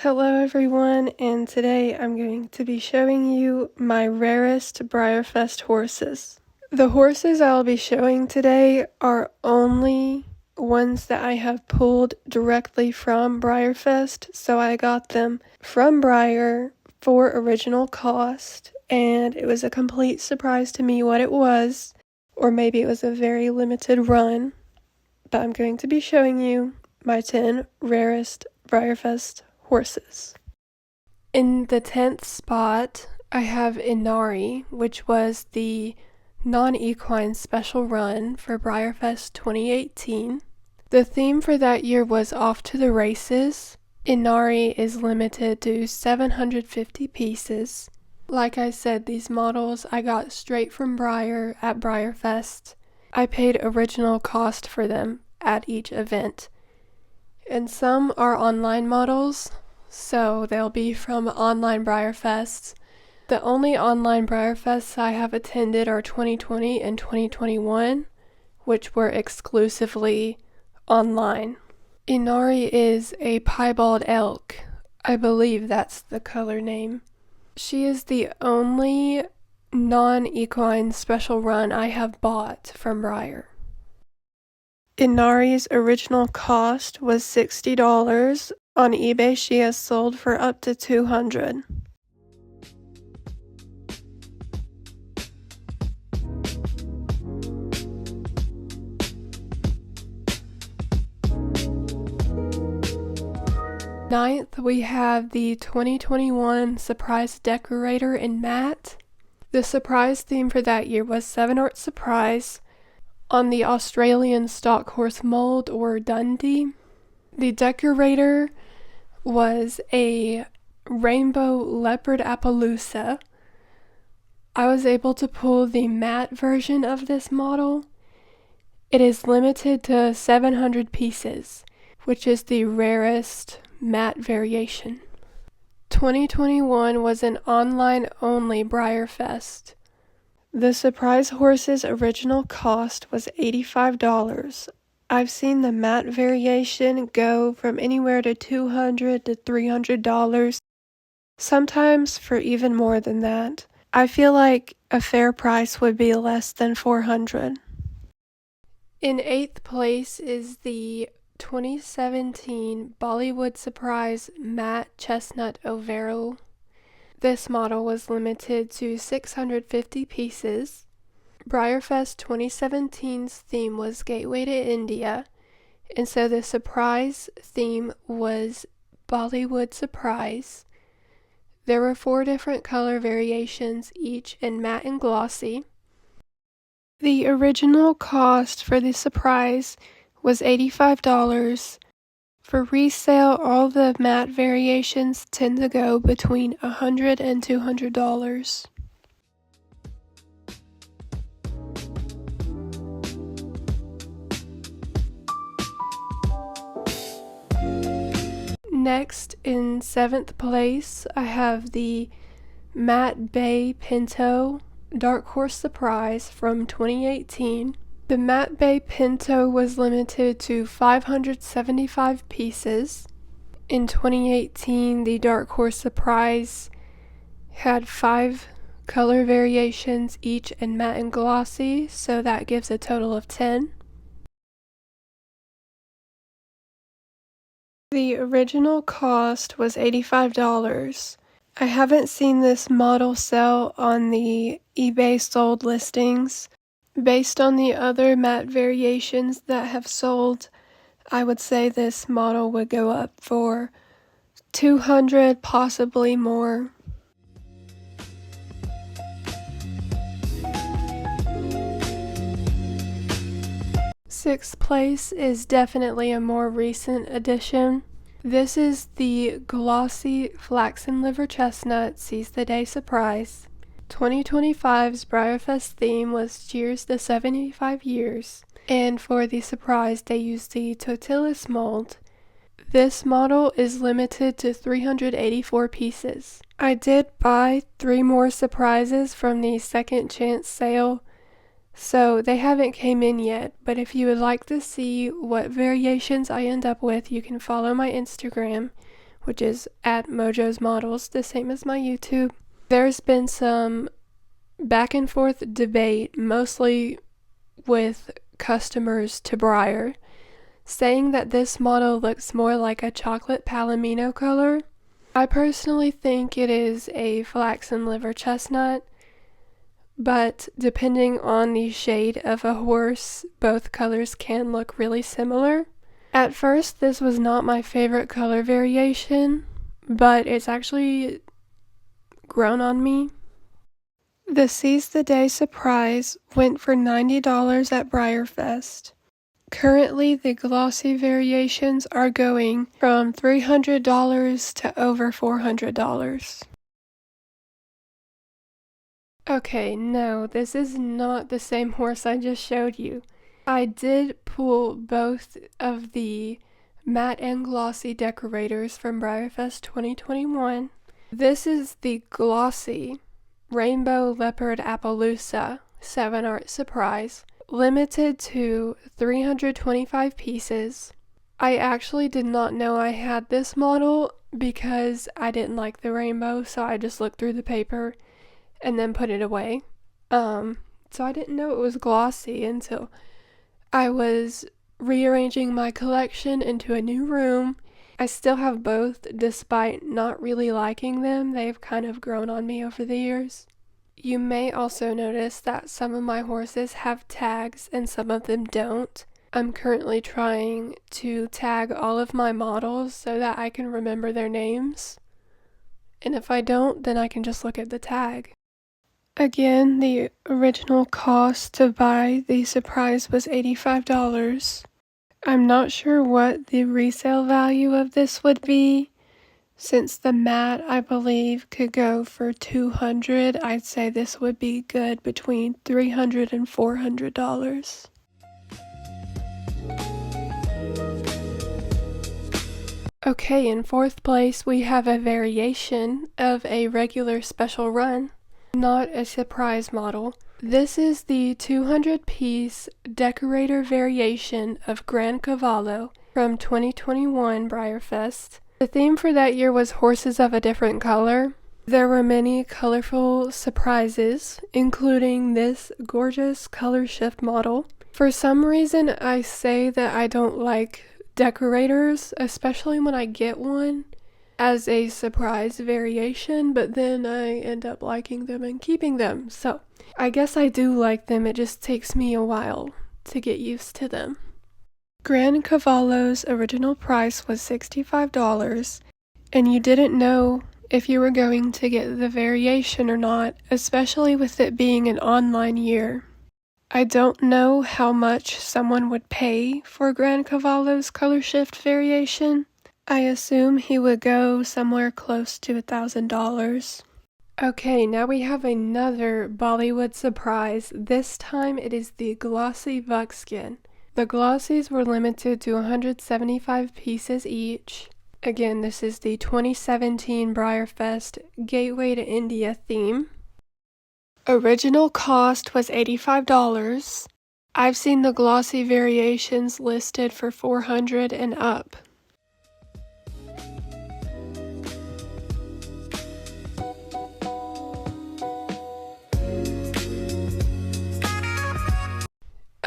Hello everyone, and today I'm going to be showing you my rarest BreyerFest horses. The horses I'll be showing today are only ones that I have pulled directly from BreyerFest, so I got them from Breyer for original cost, and it was a complete surprise to me what it was, or maybe it was a very limited run, but I'm going to be showing you my 10 rarest BreyerFest horses. In the 10th spot, I have Inari, which was the non-equine special run for BreyerFest 2018. The theme for that year was Off to the Races. Inari is limited to 750 pieces. Like I said, these models I got straight from Breyer at BreyerFest. I paid original cost for them at each event. And some are online models, so they'll be from online BreyerFests. The only online BreyerFests I have attended are 2020 and 2021, which were exclusively online. Inari is a piebald elk. I believe that's the color name. She is the only non-equine special run I have bought from Breyer. Inari's original cost was $60. On eBay she has sold for up to $200. Ninth, we have the 2021 Surprise Decorator in Matte. The surprise theme for that year was 7 Art Surprise on the Australian stock horse mold, or Dundee. The decorator was a rainbow leopard Appaloosa. I was able to pull the matte version of this model. It is limited to 700 pieces, which is the rarest matte variation. 2021 was an online-only BreyerFest. The surprise horse's original cost was $85. I've seen the matte variation go from anywhere to $200 to $300, sometimes for even more than that. I feel like a fair price would be less than $400. In 8th place is the 2017 Bollywood Surprise Matte Chestnut Overo. This model was limited to 650 pieces. BreyerFest 2017's theme was Gateway to India, and so the surprise theme was Bollywood Surprise. There were 4 different color variations, each in matte and glossy. The original cost for the surprise was $85. For resale, all the matte variations tend to go between $100 and $200. Next, in 7th place, I have the Matte Bay Pinto Dark Horse Surprise from 2018. The Matte Bay Pinto was limited to 575 pieces. In 2018, the Dark Horse Surprise had 5 color variations, each in matte and glossy, so that gives a total of 10. The original cost was $85. I haven't seen this model sell on the eBay sold listings. Based on the other matte variations that have sold, I would say this model would go up for $200, possibly more. Sixth place is definitely a more recent addition. This is the glossy Flaxen Liver Chestnut Seize the Day Surprise. 2025's BreyerFest theme was Cheers to 75 Years, and for the surprise they used the Totilis mold. This model is limited to 384 pieces. I did buy 3 more surprises from the second chance sale, so they haven't came in yet, but if you would like to see what variations I end up with, you can follow my Instagram, which is at Mojo's Models, the same as my YouTube. There's been some back and forth debate, mostly with customers to Breyer, saying that this model looks more like a chocolate palomino color. I personally think it is a flax and liver chestnut, but depending on the shade of a horse, both colors can look really similar. At first, this was not my favorite color variation, but it's actually grown on me. The Seize the Day Surprise went for $90 at BreyerFest. Currently, the glossy variations are going from $300 to over $400. Okay, no, this is not the same horse I just showed you. I did pull both of the matte and glossy decorators from BreyerFest 2021. This is the glossy Rainbow Leopard Appaloosa 7-art surprise, limited to 325 pieces. I actually did not know I had this model because I didn't like the rainbow, so I just looked through the paper and then put it away. So I didn't know it was glossy until I was rearranging my collection into a new room. I still have both, despite not really liking them. They've kind of grown on me over the years. You may also notice that some of my horses have tags and some of them don't. I'm currently trying to tag all of my models so that I can remember their names. And if I don't, then I can just look at the tag. Again, the original cost to buy the surprise was $85. I'm not sure what the resale value of this would be. Since the matte, I believe, could go for $200, I'd say this would be good between $300 and $400. Okay, in fourth place, we have a variation of a regular special run, not a surprise model. This is the 200-piece decorator variation of Grand Cavallo from 2021 BreyerFest. The theme for that year was horses of a different color. There were many colorful surprises, including this gorgeous color shift model. For some reason, I say that I don't like decorators, especially when I get one as a surprise variation, but then I end up liking them and keeping them. So I guess I do like them, it just takes me a while to get used to them. Grand Cavallo's original price was $65, and you didn't know if you were going to get the variation or not, especially with it being an online year. I don't know how much someone would pay for Grand Cavallo's color shift variation. I assume he would go somewhere close to $1,000. Okay, now we have another Bollywood surprise. This time it is the glossy buckskin. The glossies were limited to 175 pieces each. Again, this is the 2017 BreyerFest Gateway to India theme. Original cost was $85. I've seen the glossy variations listed for $400 and up.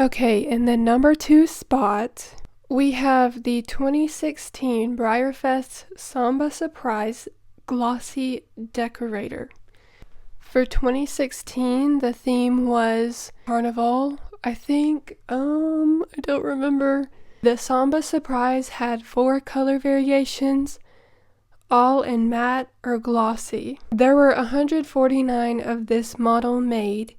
Okay, in the number 2 spot, we have the 2016 BreyerFest Samba Surprise Glossy Decorator. For 2016, the theme was Carnival, I think. I don't remember. The Samba Surprise had 4 color variations, all in matte or glossy. There were 149 of this model made.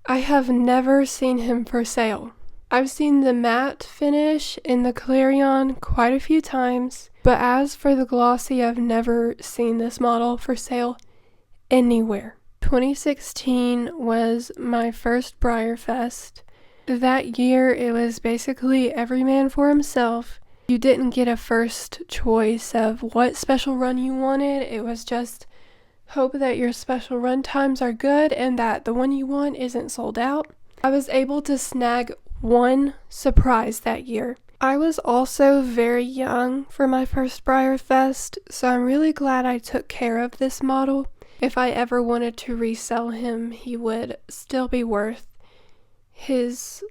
I have never seen him for sale. I've seen the matte finish in the Clarion quite a few times, but as for the glossy, I've never seen this model for sale anywhere. 2016 was my first BreyerFest. That year, it was basically every man for himself. You didn't get a first choice of what special run you wanted. It was just hope that your special run times are good and that the one you want isn't sold out. I was able to snag one surprise that year, I was also very young for my first BreyerFest, so I'm really glad I took care of this model. If I ever wanted to resell him, he would still be worth his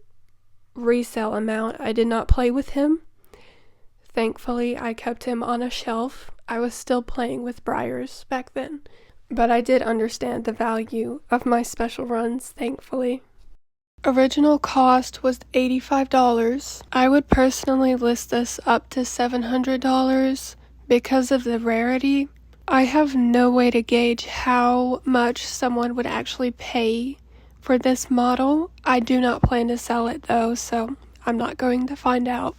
resale amount. I did not play with him. Thankfully, I kept him on a shelf. I was still playing with Breyers back then, but I did understand the value of my special runs, thankfully. Original cost was $85. I would personally list this up to $700 because of the rarity. I have no way to gauge how much someone would actually pay for this model. I do not plan to sell it though, so I'm not going to find out.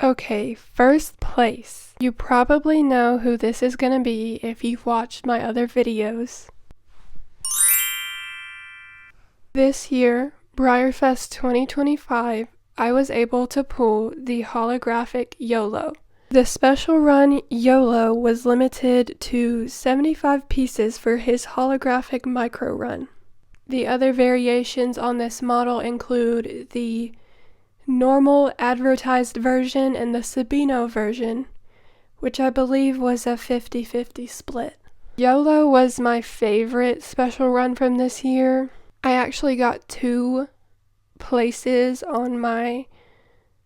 Okay, first place. You probably know who this is gonna be if you've watched my other videos. This year, BreyerFest 2025, I was able to pull the holographic YOLO. The special run YOLO was limited to 75 pieces for his holographic micro run. The other variations on this model include the normal advertised version and the Sabino version, which I believe was a 50-50 split. YOLO was my favorite special run from this year. I actually got 2 places on my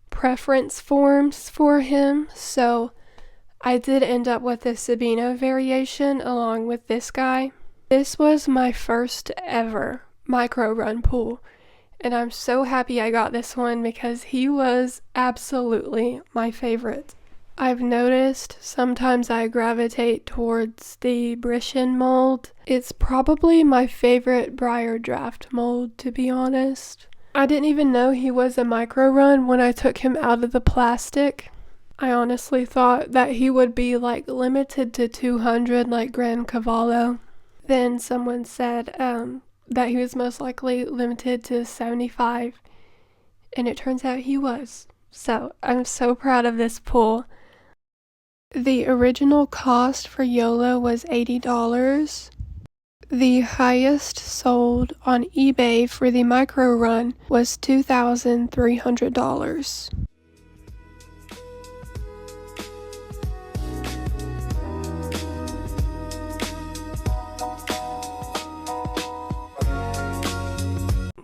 preference forms for him, so I did end up with the Sabino variation along with this guy. This was my first ever micro run pull, and I'm so happy I got this one because he was absolutely my favorite. I've noticed sometimes I gravitate towards the British mold. It's probably my favorite Breyer draft mold, to be honest. I didn't even know he was a micro run when I took him out of the plastic. I honestly thought that he would be like limited to 200 like Grand Cavallo. Then someone said that he was most likely limited to 75, and it turns out he was. So I'm so proud of this pull. The original cost for YOLO was $80. The highest sold on eBay for the micro run was $2,300.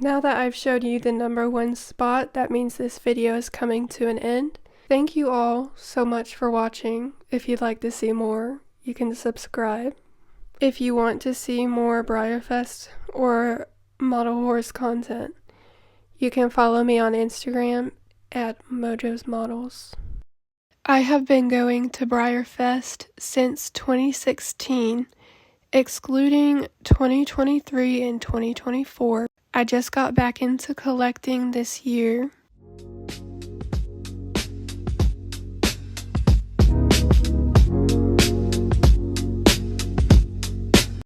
Now that I've showed you the #1 spot, that means this video is coming to an end. Thank you all so much for watching. If you'd like to see more, you can subscribe. If you want to see more BreyerFest or Model Horse content, you can follow me on Instagram at Mojo's Models. I have been going to BreyerFest since 2016, excluding 2023 and 2024. I just got back into collecting this year.